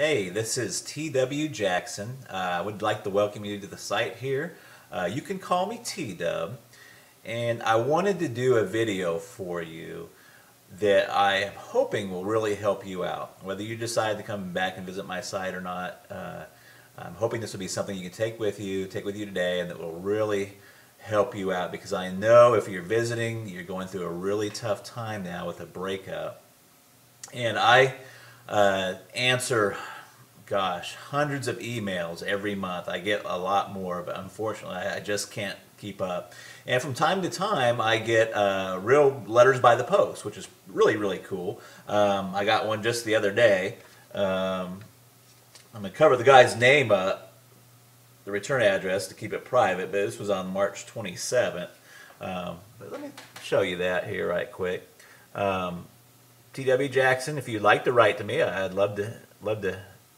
Hey, this is T.W. Jackson. I would like to welcome you to the site here. You can call me T-Dub, and I wanted to do a video for you that I am hoping will really help you out. Whether you decide to come back and visit my site or not, I'm hoping this will be something you can take with you today, and that will really help you out, because I know if you're visiting, you're going through a really tough time now with a breakup. And I answer, gosh, hundreds of emails every month. I get a lot more, but unfortunately I just can't keep up. And from time to time I get real letters by the post, which is really cool. I got one just the other day. I'm going to cover the guy's name up, the return address, to keep it private, but this was on March 27th. But let me show you that here right quick. T.W. Jackson, if you'd like to write to me, I'd love to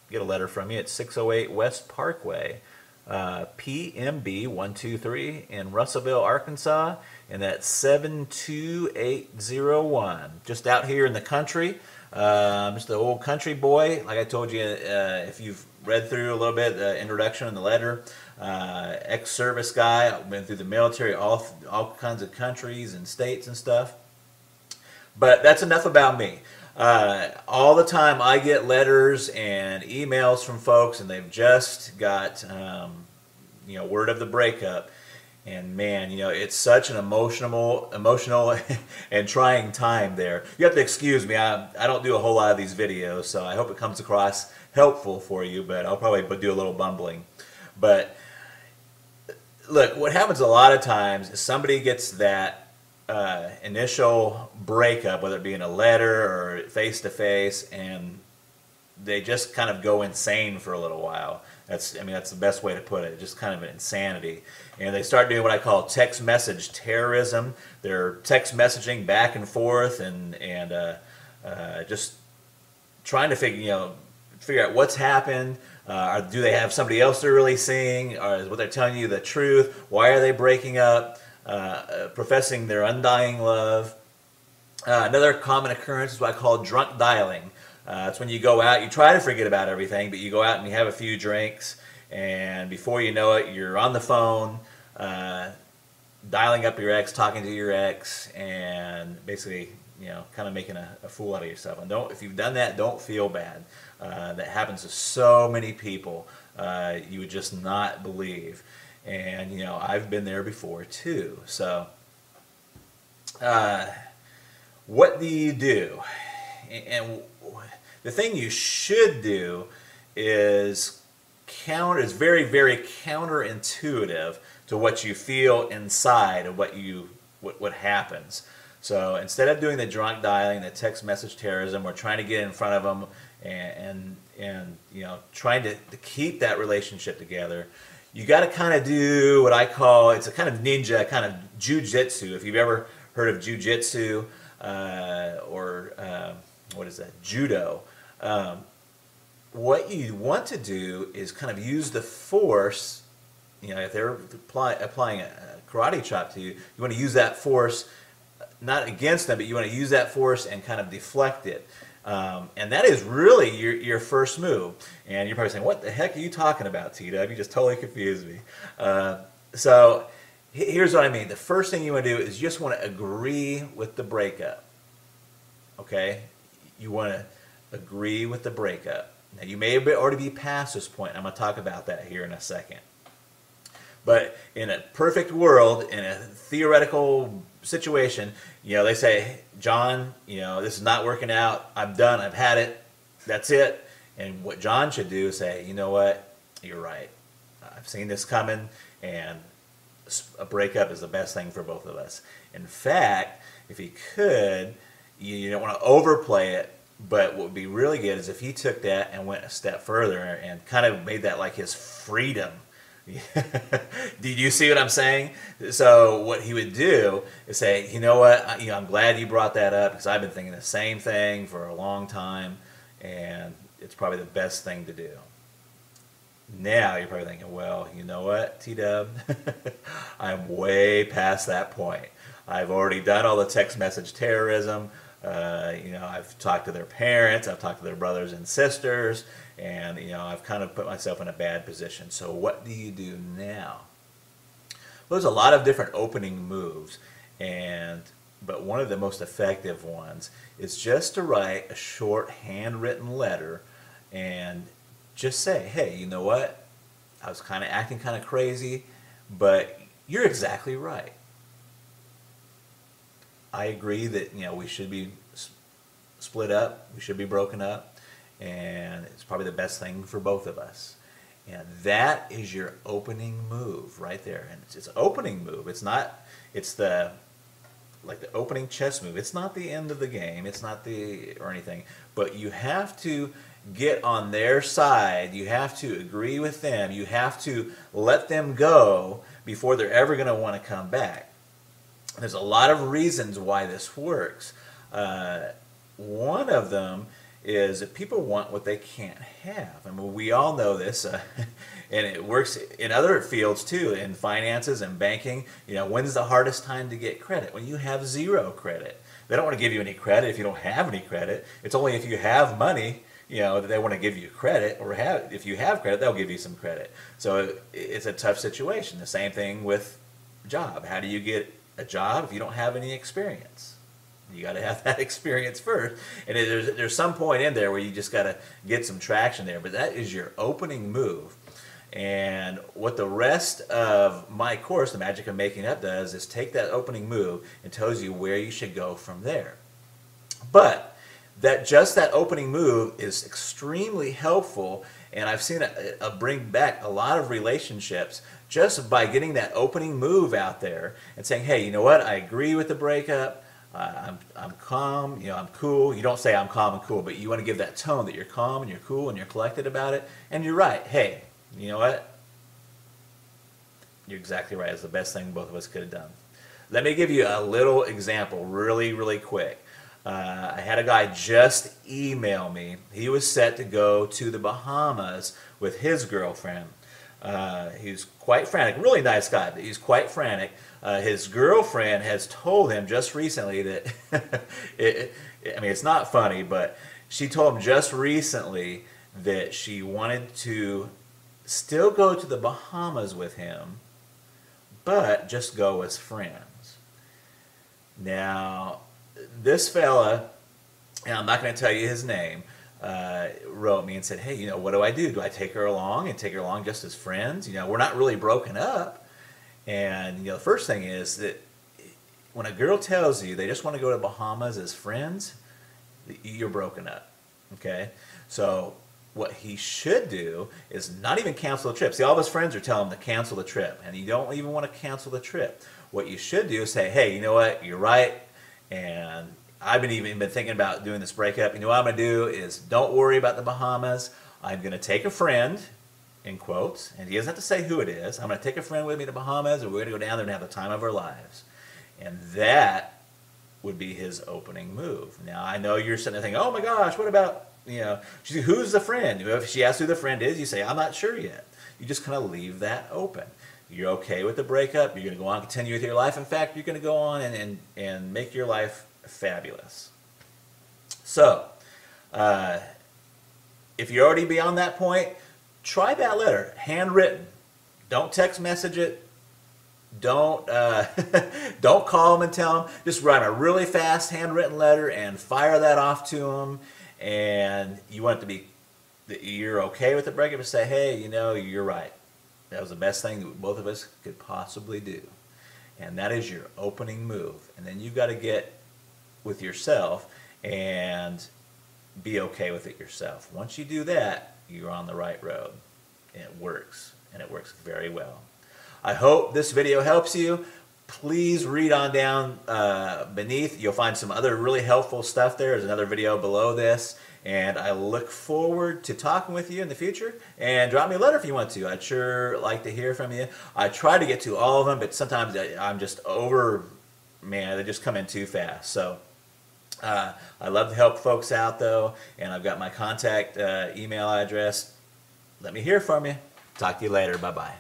get a letter from you. It's 608 West Parkway, PMB 123 in Russellville, Arkansas, and that's 72801. Just out here in the country. Just an old country boy. Like I told you, if you've read through a little bit the introduction and the letter, ex-service guy, I've been through the military, all kinds of countries and states and stuff. But that's enough about me. All the time I get letters and emails from folks, and they've just got word of the breakup. And man, it's such an emotional and trying time there. You have to excuse me. I don't do a whole lot of these videos, so I hope it comes across helpful for you, but I'll probably do a little bumbling. But look, what happens a lot of times is somebody gets that initial breakup, whether it be in a letter or face-to-face, and they just kind of go insane for a little while. That's the best way to put it. Just kind of an insanity. And they start doing what I call text message terrorism. They're text messaging back and forth and just trying to figure out what's happened. Do they have somebody else they're really seeing? Or is what they're telling you the truth? Why are they breaking up? Professing their undying love. Another common occurrence is what I call drunk dialing. It's when you go out, you try to forget about everything, but you go out and you have a few drinks, and before you know it, you're on the phone, dialing up your ex, talking to your ex, and basically, kind of making a fool out of yourself. And if you've done that, don't feel bad. That happens to so many people. You would just not believe. And I've been there before too. So what do you do? And the thing you should do is very counterintuitive to what you feel inside of what happens. So instead of doing the drunk dialing, the text message terrorism, or trying to get in front of them and trying to keep that relationship together, you got to kind of do what I call, it's a kind of ninja, kind of jujitsu. If you've ever heard of jujitsu or what is that, judo, what you want to do is kind of use the force. If they're applying a karate chop to you, you want to use that force not against them, but you want to use that force and kind of deflect it. And that is really your first move. And you're probably saying, what the heck are you talking about, T-Dub? You just totally confused me. So here's what I mean. The first thing you want to do is you just want to agree with the breakup. Okay? You want to agree with the breakup. Now, you may already be past this point. I'm going to talk about that here in a second. But in a perfect world, in a theoretical situation, they say, John, this is not working out. I'm done. I've had it. That's it. And what John should do is say, you know what? You're right. I've seen this coming, and a breakup is the best thing for both of us. In fact, if he could, you don't want to overplay it, but what would be really good is if he took that and went a step further and kind of made that like his freedom. Did you see what I'm saying? So what he would do is say, you know what, I'm glad you brought that up, because I've been thinking the same thing for a long time, and it's probably the best thing to do. Now you're probably thinking, well, you know what, T-Dub, I'm way past that point. I've already done all the text message terrorism. I've talked to their parents, I've talked to their brothers and sisters, and I've kind of put myself in a bad position. So what do you do now? Well, there's a lot of different opening moves, but one of the most effective ones is just to write a short handwritten letter and just say, hey, you know what? I was kind of acting kind of crazy, but you're exactly right. I agree that we should be split up, we should be broken up, and it's probably the best thing for both of us. And that is your opening move right there. And it's an opening move. It's like the opening chess move. It's not the end of the game. It's not or anything. But you have to get on their side. You have to agree with them. You have to let them go before they're ever going to want to come back. There's a lot of reasons why this works. One of them is that people want what they can't have. I mean, we all know this, and it works in other fields too, in finances and banking. When's the hardest time to get credit? When you have zero credit. They don't want to give you any credit if you don't have any credit. It's only if you have money, that they want to give you credit, or if you have credit, they'll give you some credit. So it's a tough situation. The same thing with job. How do you get a job if you don't have any experience? You got to have that experience first, and there's some point in there where you just got to get some traction there. But that is your opening move, and what the rest of my course, The Magic of Making Up, does is take that opening move and tells you where you should go from there. But just that opening move is extremely helpful, and I've seen it bring back a lot of relationships just by getting that opening move out there and saying, hey, you know what, I agree with the breakup. I'm calm, I'm cool. You don't say I'm calm and cool, but you want to give that tone that you're calm and you're cool and you're collected about it. And you're right. Hey, you know what? You're exactly right. It's the best thing both of us could have done. Let me give you a little example really, really quick. I had a guy just email me. He was set to go to the Bahamas with his girlfriend. He's quite frantic, really nice guy, but he's quite frantic. His girlfriend has told him just recently that, I mean, it's not funny, but she told him just recently that she wanted to still go to the Bahamas with him, but just go as friends. Now, this fella, and I'm not going to tell you his name, wrote me and said, hey, what do I do? Do I take her along and take her along just as friends? We're not really broken up. And, the first thing is that when a girl tells you they just want to go to Bahamas as friends, you're broken up, okay? So what he should do is not even cancel the trip. See, all of his friends are telling him to cancel the trip, and you don't even want to cancel the trip. What you should do is say, hey, you know what, you're right, and I've even been thinking about doing this breakup. What I'm going to do is don't worry about the Bahamas. I'm going to take a friend, in quotes, and he doesn't have to say who it is. I'm going to take a friend with me to Bahamas, and we're going to go down there and have the time of our lives. And that would be his opening move. Now, I know you're sitting there thinking, oh my gosh, what about, who's the friend? If she asks who the friend is, you say, I'm not sure yet. You just kind of leave that open. You're okay with the breakup. You're going to go on and continue with your life. In fact, you're going to go on and make your life fabulous. So, if you're already beyond that point, try that letter, handwritten. Don't text message it. Don't don't call them and tell them. Just write a really fast handwritten letter and fire that off to them. And you want it to be that you're okay with the breakup and say, hey, you're right. That was the best thing that both of us could possibly do. And that is your opening move. And then you've got to get with yourself and be okay with it yourself. Once you do that, you're on the right road. And it works. And it works very well. I hope this video helps you. Please read on down beneath. You'll find some other really helpful stuff there. There's another video below this. And I look forward to talking with you in the future. And drop me a letter if you want to. I'd sure like to hear from you. I try to get to all of them, but sometimes I'm just they just come in too fast. So I love to help folks out, though. And I've got my contact email address. Let me hear from you. Talk to you later. Bye-bye.